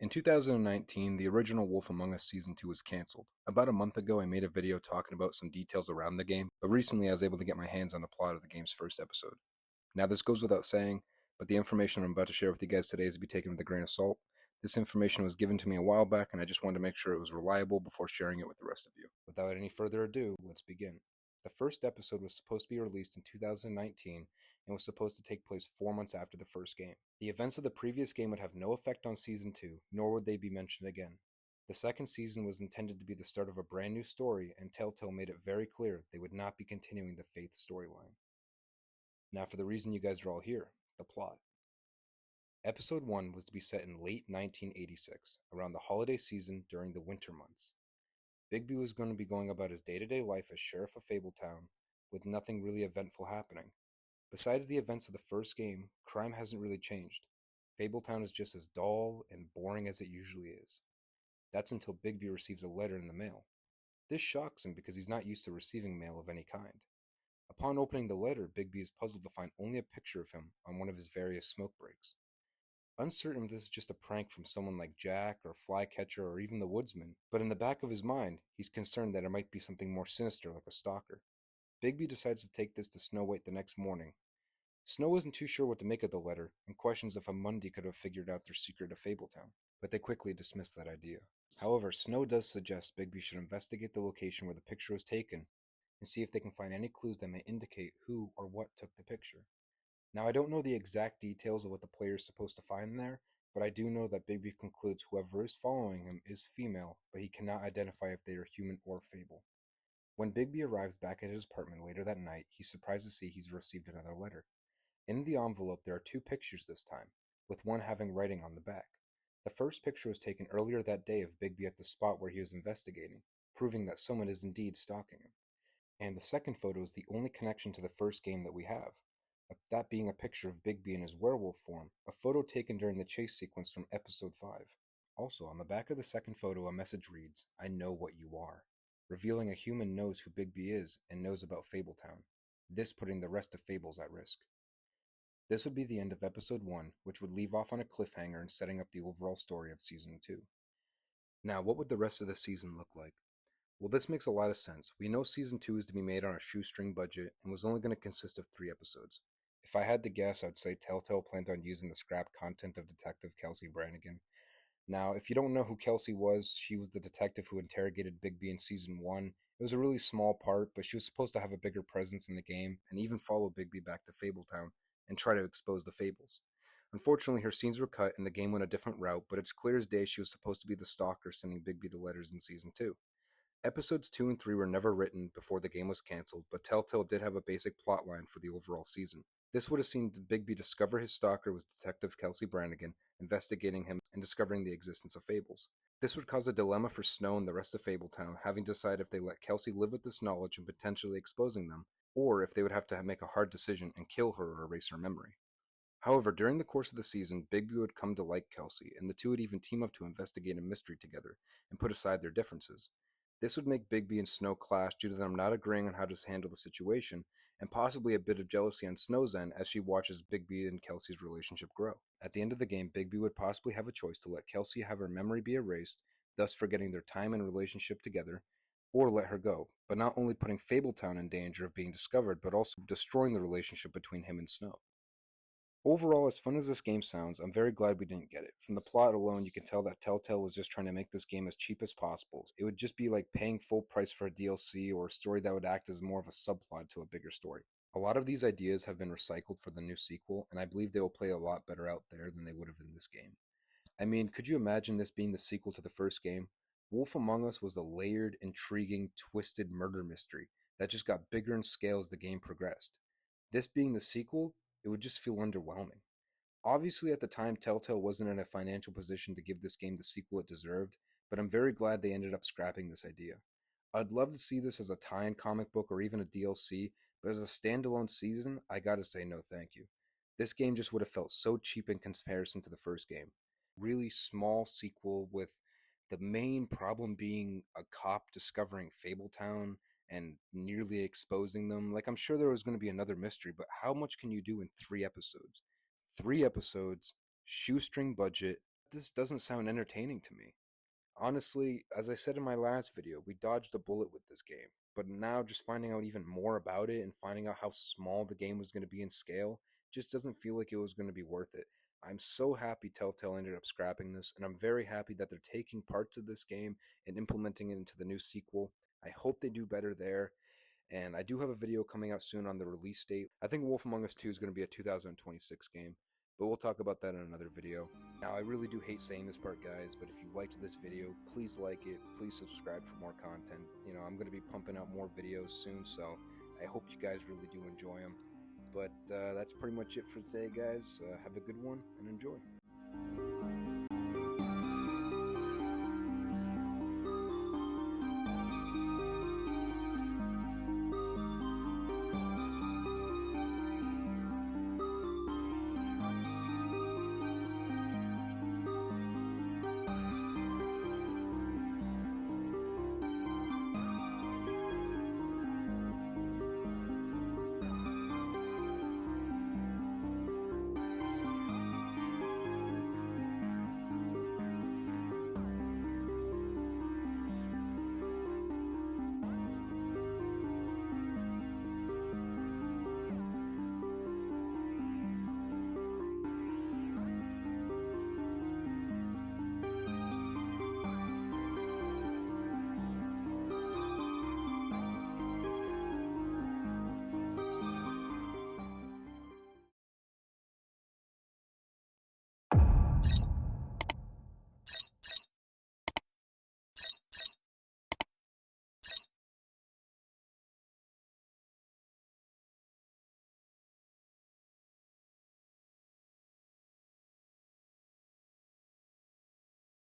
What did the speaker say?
In 2019, the original Wolf Among Us Season 2 was cancelled. About a month ago, I made a video talking about some details around the game, but recently I was able to get my hands on the plot of the game's first episode. Now, this goes without saying, but the information I'm about to share with you guys today is to be taken with a grain of salt. This information was given to me a while back, and I just wanted to make sure it was reliable before sharing it with the rest of you. Without any further ado, let's begin. The first episode was supposed to be released in 2019 and was supposed to take place 4 months after the first game. The events of the previous game would have no effect on Season 2, nor would they be mentioned again. The second season was intended to be the start of a brand new story, and Telltale made it very clear they would not be continuing the Faith storyline. Now for the reason you guys are all here, the plot. Episode 1 was to be set in late 1986, around the holiday season during the winter months. Bigby was going to be going about his day-to-day life as Sheriff of Fabletown, with nothing really eventful happening. Besides the events of the first game, crime hasn't really changed. Fabletown is just as dull and boring as it usually is. That's until Bigby receives a letter in the mail. This shocks him because he's not used to receiving mail of any kind. Upon opening the letter, Bigby is puzzled to find only a picture of him on one of his various smoke breaks. Uncertain if this is just a prank from someone like Jack or Flycatcher or even the Woodsman, but in the back of his mind, he's concerned that it might be something more sinister like a stalker. Bigby decides to take this to Snow White the next morning. Snow isn't too sure what to make of the letter and questions if a Mundy could have figured out their secret of Fabletown, but they quickly dismiss that idea. However, Snow does suggest Bigby should investigate the location where the picture was taken and see if they can find any clues that may indicate who or what took the picture. Now, I don't know the exact details of what the player is supposed to find there, but I do know that Bigby concludes whoever is following him is female, but he cannot identify if they are human or fable. When Bigby arrives back at his apartment later that night, he's surprised to see he's received another letter. In the envelope, there are two pictures this time, with one having writing on the back. The first picture was taken earlier that day of Bigby at the spot where he was investigating, proving that someone is indeed stalking him. And the second photo is the only connection to the first game that we have, that being a picture of Bigby in his werewolf form, a photo taken during the chase sequence from Episode 5. Also, on the back of the second photo, a message reads, "I know what you are," revealing a human knows who Bigby is and knows about Fabletown, this putting the rest of Fables at risk. This would be the end of Episode 1, which would leave off on a cliffhanger and setting up the overall story of Season 2. Now, what would the rest of the season look like? Well, this makes a lot of sense. We know Season 2 is to be made on a shoestring budget and was only going to consist of 3 episodes. If I had to guess, I'd say Telltale planned on using the scrap content of Detective Kelsey Brannigan. Now, if you don't know who Kelsey was, she was the detective who interrogated Bigby in Season 1. It was a really small part, but she was supposed to have a bigger presence in the game and even follow Bigby back to Fabletown and try to expose the fables. Unfortunately, her scenes were cut and the game went a different route, but it's clear as day she was supposed to be the stalker sending Bigby the letters in Season 2. Episodes 2 and 3 were never written before the game was cancelled, but Telltale did have a basic plotline for the overall season. This would have seen Bigby discover his stalker was Detective Kelsey Brannigan, investigating him and discovering the existence of fables. This would cause a dilemma for Snow and the rest of Fabletown, having to decide if they let Kelsey live with this knowledge and potentially exposing them, or if they would have to make a hard decision and kill her or erase her memory. However, during the course of the season, Bigby would come to like Kelsey, and the two would even team up to investigate a mystery together and put aside their differences. This would make Bigby and Snow clash due to them not agreeing on how to handle the situation, and possibly a bit of jealousy on Snow's end as she watches Bigby and Kelsey's relationship grow. At the end of the game, Bigby would possibly have a choice to let Kelsey have her memory be erased, thus forgetting their time and relationship together, or let her go, but not only putting Fabletown in danger of being discovered, but also destroying the relationship between him and Snow. Overall, as fun as this game sounds, I'm very glad we didn't get it. From the plot alone, you can tell that Telltale was just trying to make this game as cheap as possible. It would just be like paying full price for a DLC or a story that would act as more of a subplot to a bigger story. A lot of these ideas have been recycled for the new sequel, and I believe they will play a lot better out there than they would have in this game. I mean, could you imagine this being the sequel to the first game? Wolf Among Us was a layered, intriguing, twisted murder mystery that just got bigger in scale as the game progressed. This being the sequel, it would just feel underwhelming. Obviously, at the time, Telltale wasn't in a financial position to give this game the sequel it deserved, but I'm very glad they ended up scrapping this idea. I'd love to see this as a tie-in comic book or even a DLC, but as a standalone season, I gotta say no thank you. This game just would have felt so cheap in comparison to the first game. Really small sequel with the main problem being a cop discovering Fabletown and nearly exposing them. Like, I'm sure there was going to be another mystery, but how much can you do in 3 episodes? 3 episodes, shoestring budget, this doesn't sound entertaining to me. Honestly, as I said in my last video, we dodged a bullet with this game, but now just finding out even more about it and finding out how small the game was going to be in scale just doesn't feel like it was going to be worth it. I'm so happy Telltale ended up scrapping this, and I'm very happy that they're taking parts of this game and implementing it into the new sequel. I hope they do better there, and I do have a video coming out soon on the release date. I think Wolf Among Us 2 is going to be a 2026 game, but we'll talk about that in another video. Now, I really do hate saying this part, guys, but if you liked this video, please like it, please subscribe for more content. You know, I'm going to be pumping out more videos soon, so I hope you guys really do enjoy them. But that's pretty much it for today, guys. Have a good one, and enjoy.